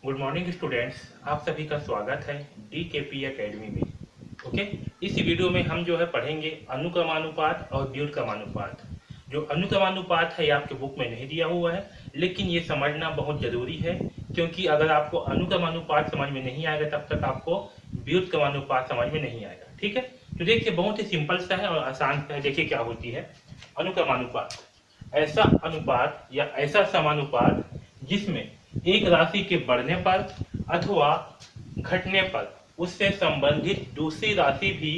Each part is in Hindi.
गुड मॉर्निंग स्टूडेंट्स, आप सभी का स्वागत है DKP एकेडमी में। ओके, इस वीडियो में हम जो है पढ़ेंगे अनुक्रमानुपात और व्युत्क्रमानुपात। जो अनुक्रमानुपात है ये आपके बुक में नहीं दिया हुआ है, लेकिन ये समझना बहुत जरूरी है, क्योंकि अगर आपको अनुक्रमानुपात समझ में नहीं आएगा तब तक आपको व्युत्क्रमानुपात समझ में नहीं आएगा। ठीक है, तो देखिए बहुत ही सिंपल सा है और आसान सा है। देखिए क्या होती है अनुक्रमानुपात। ऐसा अनुपात या ऐसा समानुपात जिसमें एक राशि के बढ़ने पर अथवा घटने पर उससे संबंधित दूसरी राशि भी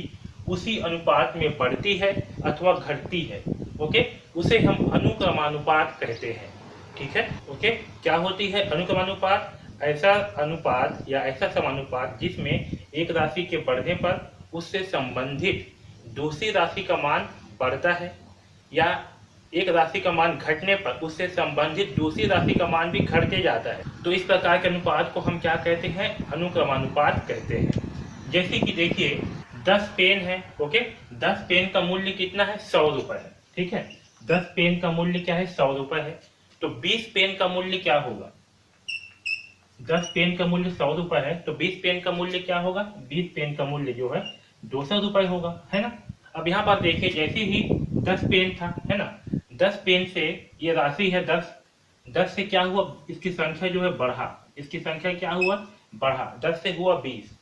उसी अनुपात में बढ़ती है अथवा घटती है। ओके, उसे हम अनुक्रमानुपात कहते हैं। ठीक है, ओके, क्या होती है अनुक्रमानुपात? ऐसा अनुपात या ऐसा समानुपात जिसमें एक राशि के बढ़ने पर उससे संबंधित दूसरी राशि का मान बढ़ता है या एक राशि का मान घटने पर उससे संबंधित दूसरी राशि का मान भी घटते जाता है। तो इस प्रकार के अनुपात को हम क्या कहते हैं? अनुक्रमानुपात कहते हैं। जैसे कि देखिए 10 पेन है। ओके, 10 पेन का मूल्य कितना है? 100 रुपए है। ठीक है, 10 पेन का मूल्य क्या है? 100 रुपए है। तो 20 पेन का मूल्य क्या होगा? 10 पेन का मूल्य 100 रुपए है, तो 20 पेन का मूल्य क्या होगा? 20 पेन का मूल्य जो है 200 रुपए होगा, है ना। अब यहाँ पर देखिए जैसे ही 10 पेन था, है ना, 10 पेन से ये राशि है 10, 10 से क्या हुआ? इसकी संख्या जो है बढ़ा, इसकी संख्या क्या हुआ? बढ़ा, 10 से हुआ 20।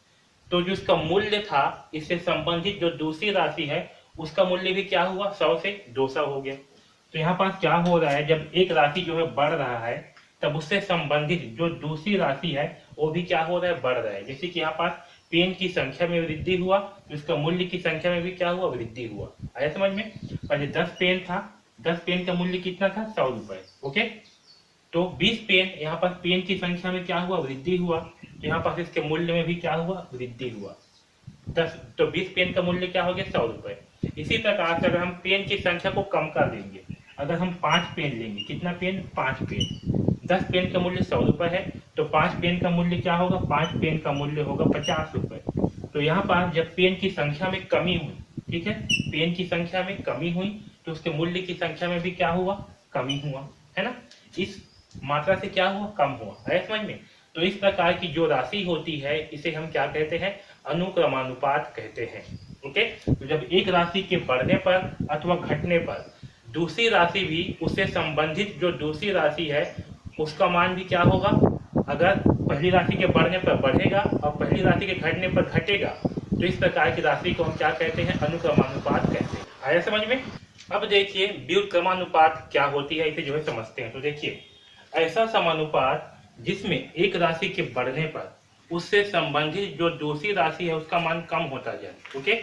तो जो इसका मूल्य था इससे संबंधित जो दूसरी राशि है उसका मूल्य भी क्या हुआ? 100 से 200 हो गया। तो यहाँ पास क्या हो रहा है? जब एक राशि जो है बढ़ रहा है तब उससे संबंधित जो दूसरी राशि है वो भी क्या हो रहा है? बढ़ रहा है। जैसे कि यहाँ पास पेन की संख्या में वृद्धि हुआ तो इसका मूल्य की संख्या में भी क्या हुआ? वृद्धि हुआ। आया समझ में? पहले 10 पेन था, 10 पेन का मूल्य कितना था? 100 रुपए। ओके, तो 20 पेन, यहाँ पास पेन की संख्या में क्या हुआ? वृद्धि हुआ। तो यहाँ पास इसके मूल्य में भी क्या हुआ? वृद्धि हुआ। 10 तो 20 पेन का मूल्य क्या हो गया? 100 रुपए। इसी प्रकार से अगर हम पेन की संख्या को कम कर देंगे, अगर हम 5 पेन लेंगे, कितना पेन? 5 पेन। 10 पेन का मूल्य 100 रुपए है, तो 5 पेन का मूल्य क्या होगा? 5 पेन का मूल्य होगा 50 रुपए। तो यहाँ पर जब पेन की संख्या में कमी हुई, ठीक है, पेन की संख्या में कमी हुई तो उसके मूल्य की संख्या में भी क्या हुआ? कमी हुआ, है ना। इस मात्रा से क्या हुआ? कम हुआ। है समझ में? तो इस प्रकार की जो राशि होती है इसे हम क्या कहते हैं? अनुक्रमानुपात कहते हैं। ओके, तो जब एक राशि के बढ़ने पर अथवा घटने पर दूसरी राशि भी उससे संबंधित जो दूसरी राशि है उसका मान भी क्या होगा? अगर पहली राशि के बढ़ने पर बढ़ेगा और पहली राशि के घटने पर घटेगा तो इस प्रकार की राशि को हम क्या कहते हैं? अनुक्रमानुपात कहते हैं। आया समझ में? अब देखिए व्युत्क्रमानुपात क्या होती है, इसे जो है समझते हैं। तो देखिए ऐसा समानुपात जिसमें एक राशि के बढ़ने पर उससे संबंधित जो दूसरी राशि है उसका मान कम होता जाए। ओके,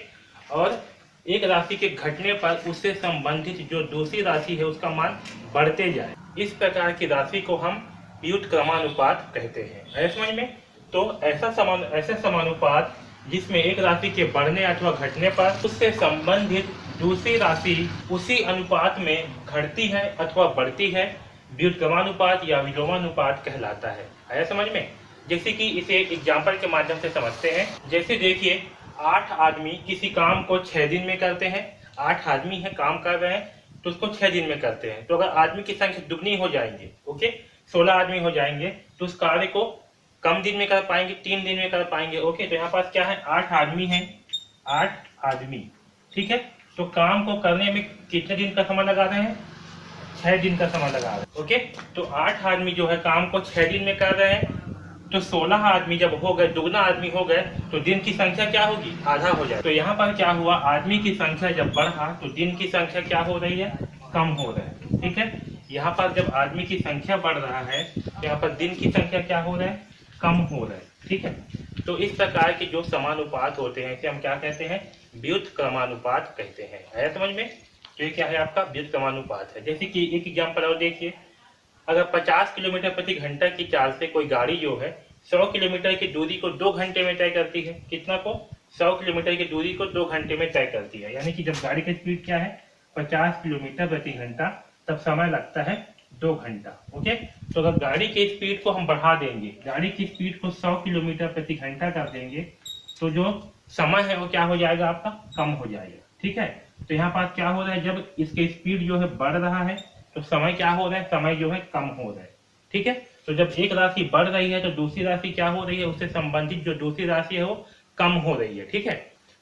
और एक राशि के घटने पर उससे संबंधित जो दूसरी राशि है उसका मान बढ़ते जाए, इस प्रकार की राशि को हम व्युत्क्रमानुपात कहते हैं। है समझ में? तो ऐसा समानुपात जिसमें एक राशि के बढ़ने अथवा घटने पर उससे संबंधित दूसरी राशि उसी अनुपात में घटती है अथवा बढ़ती है, व्युत्क्रमानुपात या विलोमानुपात कहलाता है। आया समझ में? जैसे कि इसे एग्जाम्पल के माध्यम से समझते हैं। जैसे देखिए 8 आदमी किसी काम को 6 दिन में करते हैं। 8 आदमी है काम कर रहे हैं तो उसको 6 दिन में करते हैं। तो अगर आदमी की संख्या दुगनी हो जाएंगे, ओके, 16 आदमी हो जाएंगे तो उस कार्य को कम दिन में कर पाएंगे, 3 दिन में कर पाएंगे। ओके, तो यहाँ पास क्या है? 8 आदमी है, 8 आदमी। ठीक है, तो काम को करने में कितने दिन का समय लगा रहे हैं? 6 दिन का समय लगा रहे हैं। ओके, तो 8 आदमी जो है काम को 6 दिन में कर रहे हैं, तो 16 आदमी जब हो गए, दुगना आदमी हो गए, तो दिन की संख्या क्या होगी? आधा हो जाए। तो यहाँ पर क्या हुआ? आदमी की संख्या जब बढ़ा तो दिन की संख्या क्या हो रही है? कम हो रहा है। ठीक है, यहाँ पर जब आदमी की संख्या बढ़ रहा है तो यहाँ पर दिन की संख्या क्या हो रहा है? कम हो रहा है। ठीक है, तो इस प्रकार के जो समानुपात होते हैं इसे हम क्या कहते हैं? व्युत्क्रमानुपात कहते हैं। है समझ में? तो ये क्या है? आपका व्युत्क्रमानुपात है। जैसे कि एक एग्जाम्पल और देखिए, अगर 50 किलोमीटर प्रति घंटा की चाल से कोई गाड़ी जो है 100 किलोमीटर की दूरी को 2 घंटे में तय करती है। कितना को? 100 किलोमीटर की दूरी को 2 घंटे में तय करती है। यानी कि जब गाड़ी की स्पीड क्या है? 50 किलोमीटर प्रति घंटा, तब समय लगता है 2 घंटा। ओके, तो अगर गाड़ी की स्पीड को हम बढ़ा देंगे, गाड़ी की स्पीड को 100 किलोमीटर प्रति घंटा कर देंगे तो जो समय है वो क्या हो जाएगा? आपका कम हो जाएगा। ठीक है, तो यहाँ पास क्या हो रहा है? जब इसकी स्पीड जो है बढ़ रहा है तो समय क्या हो रहा है? समय जो है कम हो रहा है। ठीक है, तो जब एक राशि बढ़ रही है तो दूसरी राशि क्या हो रही है, उससे संबंधित जो दूसरी राशि है वो कम हो रही है। ठीक है,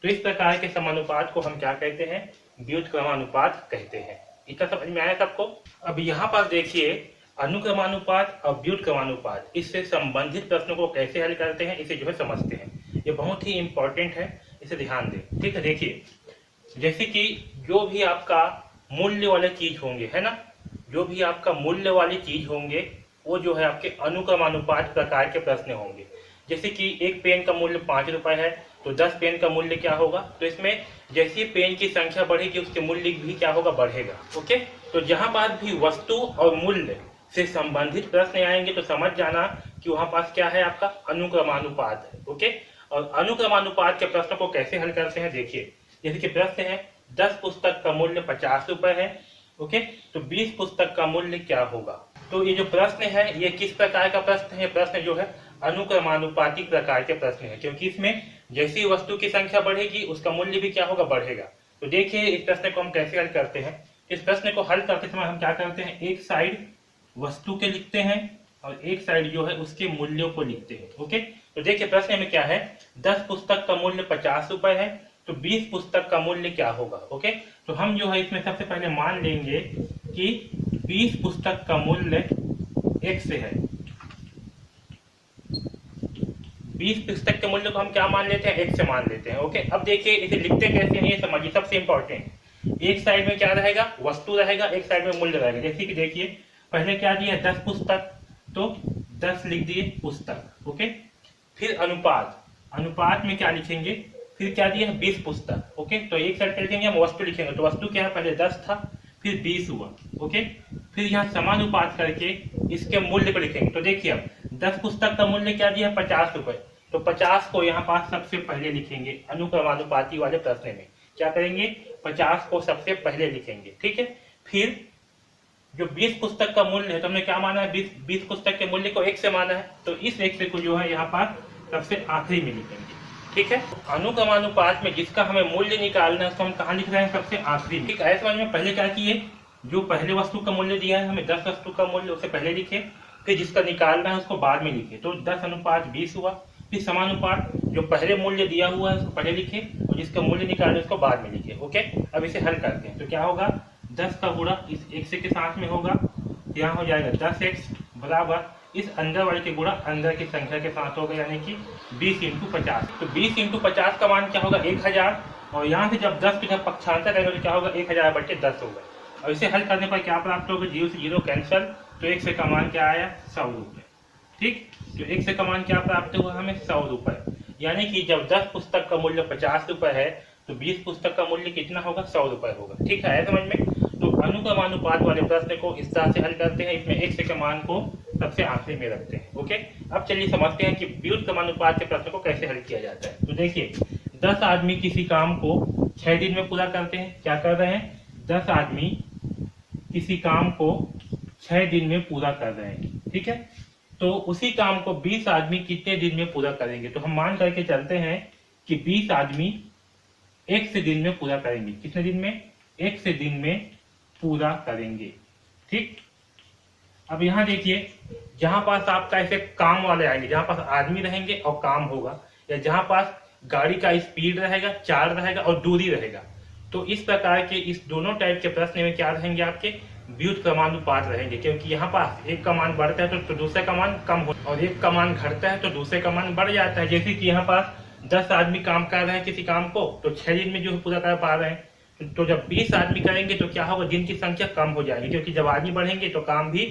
तो इस प्रकार के समानुपात को हम क्या कहते हैं, व्युत्क्रमानुपात कहते हैं। इतना समझ में आया सबको। अब यहाँ पर देखिए अनुक्रमानुपात और व्युत्क्रमानुपात, इससे संबंधित प्रश्नों को कैसे हल करते हैं इसे जो है समझते हैं। ये बहुत ही इंपॉर्टेंट है, इसे ध्यान दें। ठीक है, देखिए जैसे कि जो भी आपका मूल्य वाले चीज होंगे, है ना, जो भी आपका मूल्य वाली चीज होंगे वो जो है आपके अनुक्रमानुपात प्रकार के प्रश्न होंगे। जैसे कि एक पेन का मूल्य 5 रुपए है तो 10 पेन का मूल्य क्या होगा, तो इसमें जैसी पेन की संख्या बढ़ेगी उसके मूल्य भी क्या होगा, बढ़ेगा। ओके, तो जहां बात भी वस्तु और मूल्य से संबंधित प्रश्न आएंगे तो समझ जाना कि वहां पास क्या है, आपका अनुक्रमानुपात है। ओके, और अनुक्रमानुपात के प्रश्न को कैसे हल करते हैं, देखिए जैसे कि प्रश्न है 10 पुस्तक का मूल्य 50 रुपए है। ओके, तो 20 पुस्तक का मूल्य क्या होगा। तो ये जो प्रश्न है ये किस प्रकार का प्रश्न है, प्रश्न जो है अनुक्रमानुपातिक प्रकार के प्रश्न है, क्योंकि इसमें जैसी वस्तु की संख्या बढ़ेगी उसका मूल्य भी क्या होगा, बढ़ेगा। तो देखिए इस प्रश्न को हम कैसे हल करते हैं। इस प्रश्न को हल करते समय हम क्या करते हैं, एक साइड वस्तु के लिखते हैं और एक साइड जो है उसके मूल्यों को लिखते हैं। ओके, तो देखिए प्रश्न में क्या है, 10 पुस्तक का मूल्य 50 रुपए है तो 20 पुस्तक का मूल्य क्या होगा। ओके, तो हम जो है इसमें सबसे पहले मान लेंगे कि 20 पुस्तक का मूल्य x है। 20 पुस्तक के मूल्य को हम क्या मान लेते हैं, x से मान लेते हैं। ओके, अब देखिए इसे लिखते कैसे हैं ये समझिए, सबसे इंपॉर्टेंट। एक साइड में क्या रहेगा, वस्तु रहेगा, एक साइड में मूल्य रहेगा। जैसे कि देखिए पहले क्या दिया, 10 पुस्तक, तो 10 लिख दिए पुस्तक। ओके, फिर अनुपात, अनुपात में क्या लिखेंगे, फिर क्या दिया है 20 पुस्तक। ओके, तो एक साइड लिखेंगे हम वस्तु लिखेंगे, तो वस्तु क्या है, पहले 10 था फिर 20 हुआ। ओके, फिर यहाँ समानुपात करके इसके मूल्य को लिखेंगे। तो देखिए अब 10 पुस्तक का मूल्य क्या दिया है, 50 रुपए, तो 50 को यहाँ पास सबसे पहले लिखेंगे। अनुक्रमानुपाती वाले प्रश्न में क्या करेंगे, 50 को सबसे पहले लिखेंगे। ठीक है, फिर जो 20 पुस्तक का मूल्य है तो हमने क्या माना है, 20 पुस्तक के मूल्य को 1 से माना है, तो इस 1 से को जो है यहाँ पर सबसे आखिरी में लिखेंगे। ठीक है, अनुक्रमानुपात में जिसका हमें मूल्य निकालना है उसको हम कहाँ लिख रहे हैं, सबसे आखिरी में। ठीक है, समझ में। पहले क्या किए, जो पहले वस्तु का मूल्य दिया है हमें 10 वस्तु का मूल्य उसे पहले लिखे, फिर जिसका निकालना है उसको बाद में लिखे, तो 10 अनुपात 20 हुआ। फिर समानुपात, जो पहले मूल्य दिया हुआ है उसको पहले लिखे और जिसका मूल्य निकालना है उसको बाद में लिखे। ओके, अब इसे हल करते हैं तो क्या होगा, 10 का गुणा इस 1 से के साथ में होगा, यहाँ हो जाएगा 10x बराबर इस अंदर वाले के गुणा अंदर की संख्या के साथ होगा, यानी कि 20 × 50। तो 20 × 50 का मान क्या होगा, 1000, और यहाँ से जब 10 का पक्षांतर रहेगा तो क्या होगा, 1000/10 होगा। और इसे हल करने पर क्या प्राप्त होगा, 0 से 0 कैंसल, तो 1 से का मान क्या आया, 100 रुपये। ठीक, तो 1 से का मान क्या प्राप्त हुआ हमें, 100 रुपये। यानी कि जब 10 पुस्तक का मूल्य 50 रुपये है तो 20 पुस्तक का मूल्य कितना होगा, 100 रुपये होगा। ठीक है, समझ में। तो अनुक्रमानुपात वाले प्रश्न को इस तरह से हल करते हैं, इसमें 1 से के मान को सबसे आखिरी में रखते हैं। ओके, अब चलिए समझते हैं कि व्युत्क्रमानुपात के प्रश्न को कैसे हल किया जाता है। तो देखिए 10 आदमी किसी काम को 6 दिन में पूरा करते हैं। क्या कर रहे हैं, 10 आदमी किसी काम को 6 दिन में पूरा कर रहे हैं। ठीक है, तो उसी काम को 20 आदमी कितने दिन में पूरा करेंगे। तो हम मान करके चलते हैं कि 20 आदमी 1 से दिन में पूरा करेंगे। कितने दिन में, 1 से दिन में पूरा करेंगे। ठीक, अब यहाँ देखिए जहां पास आपका ऐसे काम वाले आएंगे, जहां पास आदमी रहेंगे और काम होगा, या जहां पास गाड़ी का स्पीड रहेगा, चार्ज रहेगा और दूरी रहेगा, तो इस प्रकार के इस दोनों टाइप के प्रश्न में क्या रहेंगे, आपके व्युत्क्रमानुपात रहेंगे। क्योंकि यहाँ पास एक का मान बढ़ता है तो दूसरे का मान कम हो, और एक का मान घटता है तो दूसरे का मान बढ़ जाता है। जैसे कि यहाँ पास 10 आदमी काम कर रहे हैं किसी काम को, तो 6 दिन में जो पूरा कर पा रहे हैं। तो जब 20 आदमी करेंगे तो क्या होगा, दिन की संख्या कम हो जाएगी, क्योंकि जब आदमी बढ़ेंगे तो काम भी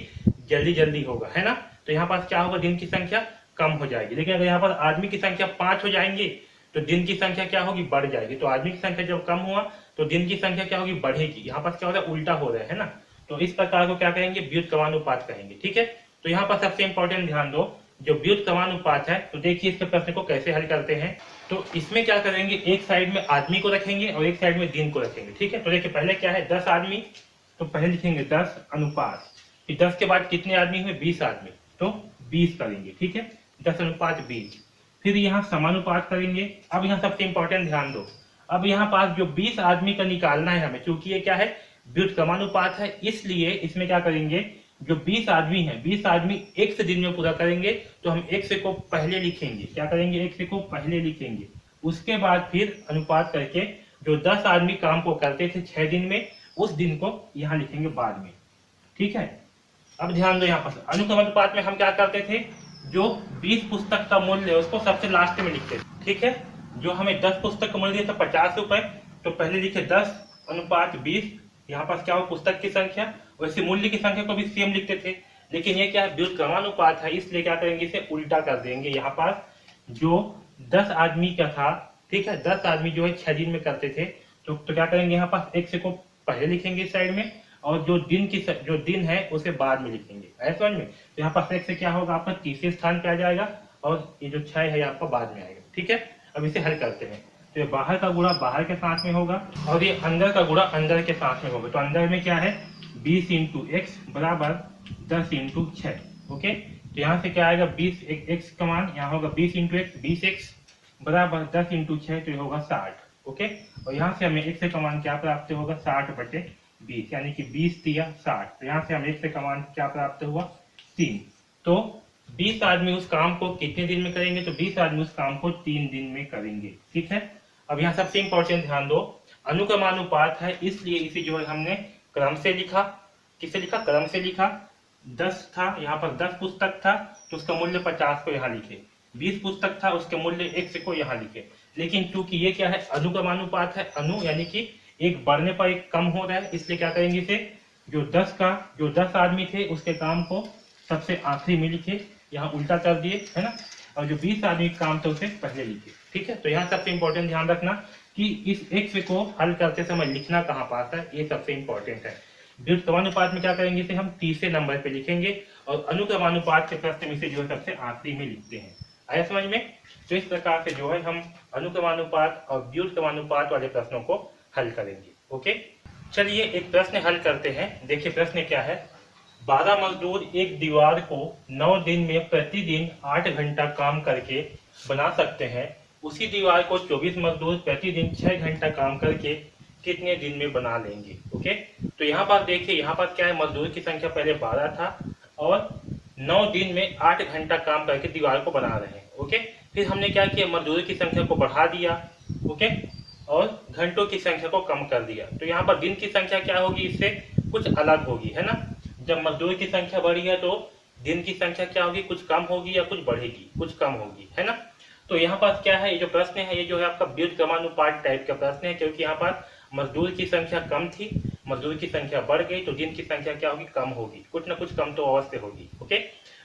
जल्दी जल्दी होगा, है ना। तो यहाँ पास क्या होगा, दिन की संख्या कम हो जाएगी। लेकिन अगर यहाँ पर आदमी की संख्या 5 हो जाएंगे तो दिन की संख्या क्या होगी, बढ़ जाएगी। तो आदमी की संख्या जब कम हुआ तो दिन की संख्या क्या होगी, बढ़ेगी। यहाँ पास क्या हो रहा है, उल्टा हो रहा है ना। तो इस प्रकार को क्या कहेंगे, व्युत्क्रमानुपात कहेंगे। ठीक है, तो यहाँ पर सबसे इंपॉर्टेंट ध्यान दो, जो व्युत्क्रमानुपात है, तो देखिए इसके प्रश्न को कैसे हल करते हैं। तो इसमें क्या करेंगे, एक साइड में आदमी को रखेंगे और एक साइड में दिन को रखेंगे। ठीक है, तो देखिए पहले क्या है, 10 आदमी, तो पहले लिखेंगे 10 अनुपात, फिर 10 के बाद कितने आदमी हुए, 20 आदमी, तो 20 करेंगे। ठीक है, 10 अनुपात 20, फिर यहाँ समानुपात करेंगे। अब यहाँ सबसे इंपॉर्टेंट ध्यान दो, अब यहाँ पास जो 20 आदमी का निकालना है हमें, क्योंकि ये क्या है, व्युत्क्रमानुपात है, इसलिए इसमें क्या करेंगे, जो 20 आदमी है, 20 आदमी एक से दिन में पूरा करेंगे, तो हम एक से को पहले लिखेंगे। क्या करेंगे? एक से को पहले लिखेंगे। उसके बाद फिर अनुपात करके जो 10 आदमी काम को करते थे 6 दिन में, उस दिन को यहाँ लिखेंगे बाद में। ठीक है, अब ध्यान दो, यहाँ पर अनुक्रम अनुपात में हम क्या करते थे, जो 20 पुस्तक का मूल्य है उसको सबसे लास्ट में लिखते थे। ठीक है, जो हमें 10 पुस्तक का मूल्य था 50 रुपए, तो पहले लिखे 10 अनुपात 20। यहाँ पास क्या हो, पुस्तक की संख्या, वैसे मूल्य की संख्या को भी सेम लिखते थे, लेकिन ये क्या है, व्युत्क्रमानुपात है, इसलिए क्या करेंगे, इसे उल्टा कर देंगे। यहाँ पास जो 10 आदमी का था, ठीक है, 10 आदमी जो है 6 दिन में करते थे, तो क्या करेंगे, यहाँ पास एक से को पहले लिखेंगे साइड में, और जो दिन है उसे बाद में लिखेंगे। ऐसा समझ में? तो यहाँ पर एक से क्या होगा, आपका तीसरे स्थान पे आ जाएगा, और ये जो 6 है ये आपका बाद में आएगा। ठीक है, अब इसे हल करते हैं। तो ये बाहर का गुणा बाहर के साथ में होगा, और ये अंदर का गुणा अंदर के साथ में होगा। तो अंदर में क्या है, 20 इंटू एक्स बराबर 10 इंटू 6। ओके, तो यहाँ से क्या आएगा, 20 एक्स का मान यहाँ होगा 20 इंटू एक्स, 20 एक्स बराबर 10 इंटू 6, तो ये होगा 60। ओके, और यहाँ से हमें एक्स का मान क्या प्राप्त होगा, 60/20, यानी कि 20 दिया 60। तो यहाँ से हमें एक्स का मान क्या प्राप्त हुआ, 3। तो 20 आदमी उस काम को कितने दिन में करेंगे, तो 20 आदमी उस काम को 3 दिन में करेंगे। ठीक है, अब यहाँ सबसे इंपॉर्टेंट ध्यान दो, अनुक्रमानुपात है, इसलिए इसे जो है हमने क्रम से लिखा। किसे लिखा? क्रम से लिखा। 10 था, यहाँ पर 10 पुस्तक था, तो उसका मूल्य 50 को यहाँ लिखे। 20 पुस्तक था, उसके मूल्य 1 को यहाँ लिखे। लेकिन चूंकि ये क्या है, अनुक्रमानुपात है, अनु यानी कि एक बढ़ने पर एक कम हो रहा है, इसलिए क्या करेंगे, इसे जो 10 आदमी थे उसके काम को सबसे आखिरी में लिखे, यहाँ उल्टा कर दिए, है ना, और जो 20 आदमी काम थे उसे पहले लिखे। ठीक है, तो यहाँ सबसे इंपॉर्टेंट ध्यान रखना कि इस एक्स को हल करते समय लिखना कहाँ पास है, ये सबसे इंपॉर्टेंट है। व्युत्क्रमानुपात में क्या करेंगे, इसे हम तीसरे नंबर पे लिखेंगे, और अनुक्रमानुपात के प्रश्न में इसे जो है सबसे आखिरी में लिखते हैं। आया समझ में? तो इस प्रकार से जो है हम अनुक्रमानुपात और व्युत्क्रमानुपात वाले प्रश्नों को हल करेंगे। ओके, चलिए एक प्रश्न हल करते हैं। देखिए प्रश्न क्या है, 12 मजदूर एक दीवार को 9 दिन में प्रतिदिन 8 घंटा काम करके बना सकते हैं। उसी दीवार को 24 मजदूर प्रतिदिन 6 घंटा काम करके कितने दिन में बना लेंगे। ओके, तो यहाँ पर देखिए, यहाँ पर क्या है, मजदूर की संख्या पहले 12 था, और 9 दिन में 8 घंटा काम करके दीवार को बना रहे हैं। ओके, फिर हमने क्या किया, मजदूर की संख्या को बढ़ा दिया, ओके, और घंटों की संख्या को कम कर दिया। तो यहाँ पर दिन की संख्या क्या होगी, इससे कुछ अलग होगी, है ना। जब मजदूर की संख्या बढ़ी है तो दिन की संख्या क्या होगी, कुछ कम होगी या कुछ बढ़ेगी, कुछ कम होगी, है ना। तो यहाँ पर क्या है, ये जो प्रश्न है ये जो है आपका व्युत्क्रमानुपात टाइप का प्रश्न है, क्योंकि यहाँ पर मजदूर की संख्या कम थी, मजदूर की संख्या बढ़ गई, तो दिन की संख्या क्या होगी, कम होगी, कुछ ना कुछ कम तो अवश्य होगी। ओके,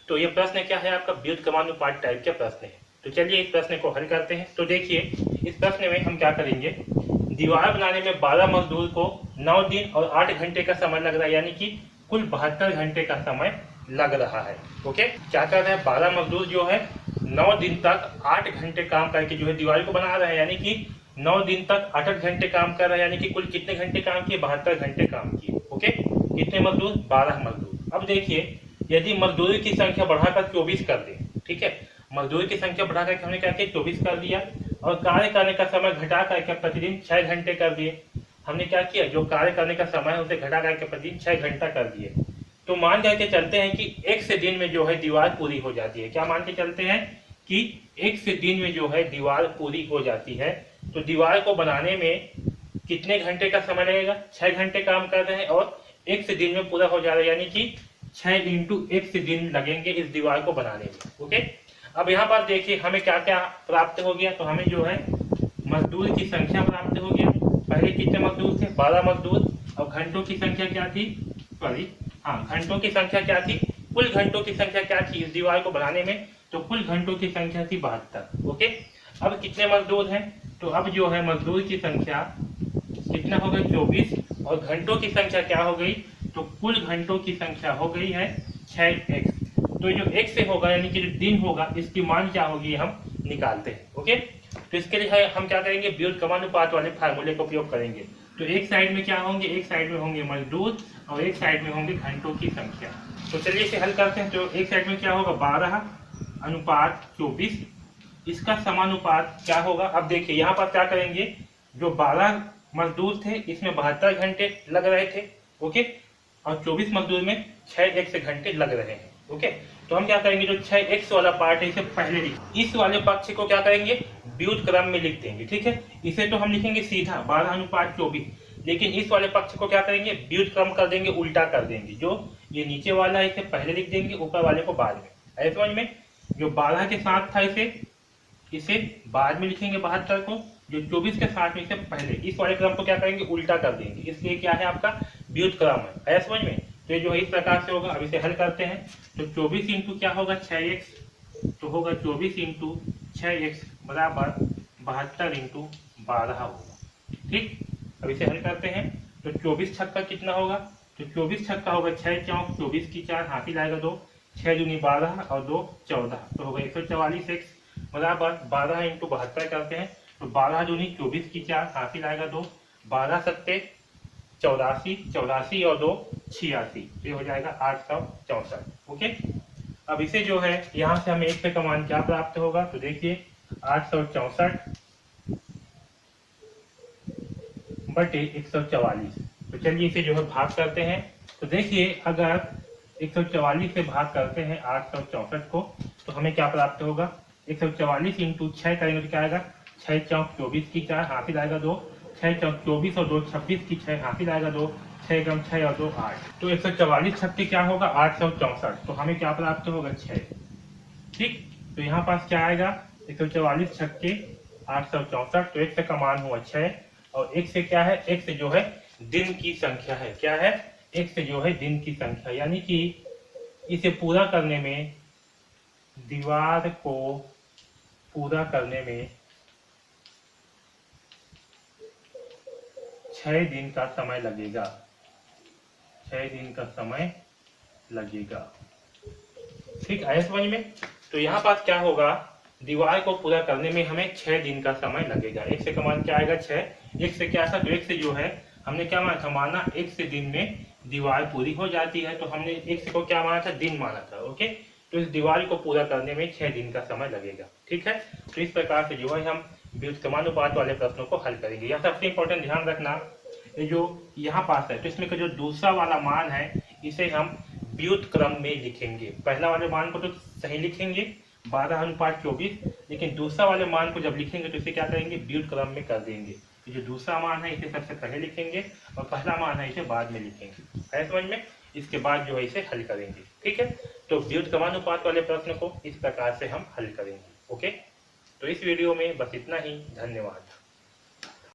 तो ये प्रश्न क्या है, आपका व्युत्क्रमानुपात टाइप का प्रश्न है। तो चलिए इस प्रश्न को हल करते हैं। तो देखिए इस प्रश्न में हम क्या करेंगे, दीवार बनाने में 12 मजदूर को 9 दिन और 8 घंटे का समय लग रहा है, यानी कि कुल 72 घंटे का समय लग रहा है। ओके, क्या कर रहे हैं, 12 मजदूर जो है 9 दिन तक 8 घंटे काम करके जो है दीवार को बना रहे हैं, यानी कि 9 दिन तक 8 घंटे काम कर रहे हैं, यानी कि कुल कितने घंटे काम किए, 72 घंटे काम किए। ओके, कितने मजदूर, 12 मजदूर। अब देखिए यदि मजदूरी की संख्या बढ़ाकर 24 कर दें, ठीक है, मजदूरी की संख्या बढ़ाकर हमने क्या किया, 24 कर दिया, और कार्य करने का समय घटा करके प्रतिदिन 6 घंटे कर दिए। हमने क्या किया, जो कार्य करने का समय है उसे घटा करके प्रतिदिन 6 घंटा कर दिए। तो मान करके चलते हैं कि 1 से दिन में जो है दीवार पूरी हो जाती है। क्या मान के चलते हैं कि 1 से दिन में जो है दीवार पूरी हो जाती है। तो दीवार को बनाने में कितने घंटे का समय लगेगा, 6 घंटे काम कर रहे हैं, और 1 से दिन में पूरा हो जा रहा है, यानी कि 6 इंटू 1 से दिन लगेंगे इस दीवार को बनाने में। ओके, अब यहाँ पर देखिए हमें क्या क्या प्राप्त हो गया, तो हमें जो है मजदूर की संख्या प्राप्त हो गया। पहले कितने मजदूर थे, 12 मजदूर, और घंटों की संख्या क्या थी, घंटों की संख्या क्या थी, कुल घंटों की संख्या क्या थी इस दीवार को बनाने में, तो कुल घंटों की संख्या थी 72। ओके, अब कितने मजदूर हैं, तो अब जो है मजदूर की संख्या कितना हो गई, 24, और घंटों की संख्या क्या हो गई, तो कुल घंटों की संख्या हो गई है 6x। तो जो x से होगा यानी कि जो दिन होगा इसकी मान क्या होगी हम निकालते हैं। ओके, तो इसके लिए हम क्या करेंगे, व्युत्क्रमानुपात वाले फार्मूले का उपयोग करेंगे। तो एक साइड में क्या होंगे, एक साइड में होंगे मजदूर और एक साइड में होंगे घंटों की संख्या। तो चलिए इसे हल करते हैं। तो एक साइड में क्या होगा, 12 अनुपात 24, इसका समानुपात क्या होगा। अब देखिए यहाँ पर क्या करेंगे, जो 12 मजदूर थे इसमें 72 घंटे लग रहे थे। ओके, और 24 मजदूर में 6x घंटे लग रहे हैं। ओके, तो हम क्या करेंगे, जो 6x वाला पार्ट है इसे पहले लिख, इस वाले पक्ष को क्या करेंगे, व्युत क्रम में लिख देंगे। ठीक है, इसे तो हम लिखेंगे सीधा 12:24, लेकिन इस वाले पक्ष को क्या करेंगे, व्युत क्रम कर देंगे, उल्टा कर देंगे। जो ये नीचे वाला है इसे पहले लिख देंगे, ऊपर वाले को बाद में। ऐसे समझ में, जो 12 के साथ था इसे बाद में लिखेंगे 72 को, जो 24 के साथ में इसे पहले, इस वाले क्रम को क्या करेंगे, उल्टा कर देंगे, इसलिए क्या है आपका व्युत क्रम है। ऐसे समझ में, तो ये जो है इस प्रकार से होगा। अब इसे हल करते हैं, तो 24 इंटू क्या होगा 6x, तो होगा 24 इंटू 6x बराबर 72 इंटू 12 होगा। ठीक, अब इसे हल करते हैं, तो 24 छक्का कितना होगा, तो 24 छक्का होगा 6 चौक 24 की 4 हाथी लाएगा 2, 6 दूनी 12 और 2 14, तो होगा 144x बराबर 12 इंटू 72 करते हैं, तो 12 दूनी 24 की 4 हाथी लाएगा 2, 12 सत्ते 84, 84 और 2 86, ये हो जाएगा 864। ओके, अब इसे जो है यहाँ से हमें एक का मान क्या प्राप्त होगा, तो देखिए 864 बटे 144। तो चलिए इसे जो है भाग करते हैं, तो देखिए अगर 144 से भाग करते हैं 864 को, तो हमें क्या प्राप्त होगा, 144 इंटू 6 करेंगे तो क्या आएगा, 6 चौक 24 की 4 हाथी लाएगा 2, 6 चौक 24 और 2 26 की 6 हाथी लाएगा 2, 6 गम 6 और 2 8, तो 144 छक्के क्या होगा 864, तो हमें क्या प्राप्त होगा 6। ठीक, तो यहाँ पास क्या आएगा, 144 छक्के 864, तो x का मान हुआ 6, और x से क्या है, x से जो है दिन की संख्या है, क्या है, x से जो है दिन की संख्या, यानी कि इसे पूरा करने में, दीवार को पूरा करने में 6 दिन का समय लगेगा, 6 दिन का समय लगेगा। ठीक है समझ में, तो यहाँ पास क्या होगा, दीवार को पूरा करने में हमें 6 दिन का समय लगेगा। एक से का मान क्या आएगा 6, एक से क्या था, तो एक से जो है हमने क्या माना था, माना एक से दिन में दीवार पूरी हो जाती है, तो हमने एक से को क्या माना था, दिन माना था। ओके, तो इस दीवार को पूरा करने में 6 दिन का समय लगेगा। ठीक है, तो इस प्रकार से जो है हम व्युत्क्रमानुपात वाले प्रश्नों को हल करेंगे। यहाँ सबसे इंपॉर्टेंट ध्यान रखना, ये जो यहाँ पास है, तो इसमें का जो दूसरा वाला मान है इसे हम व्युत क्रम में लिखेंगे। पहला वाले मान को तो सही लिखेंगे 12:24, लेकिन दूसरा वाले मान को जब लिखेंगे तो इसे क्या करेंगे, व्युत क्रम में कर देंगे। तो जो दूसरा मान है इसे सबसे पहले लिखेंगे और पहला मान है इसे बाद में लिखेंगे। है समझ में, इसके बाद जो है इसे हल करेंगे। ठीक है, तो व्युत्क्रमानुपात वाले प्रश्न को इस प्रकार से हम हल करेंगे। ओके, तो इस वीडियो में बस इतना ही, धन्यवाद।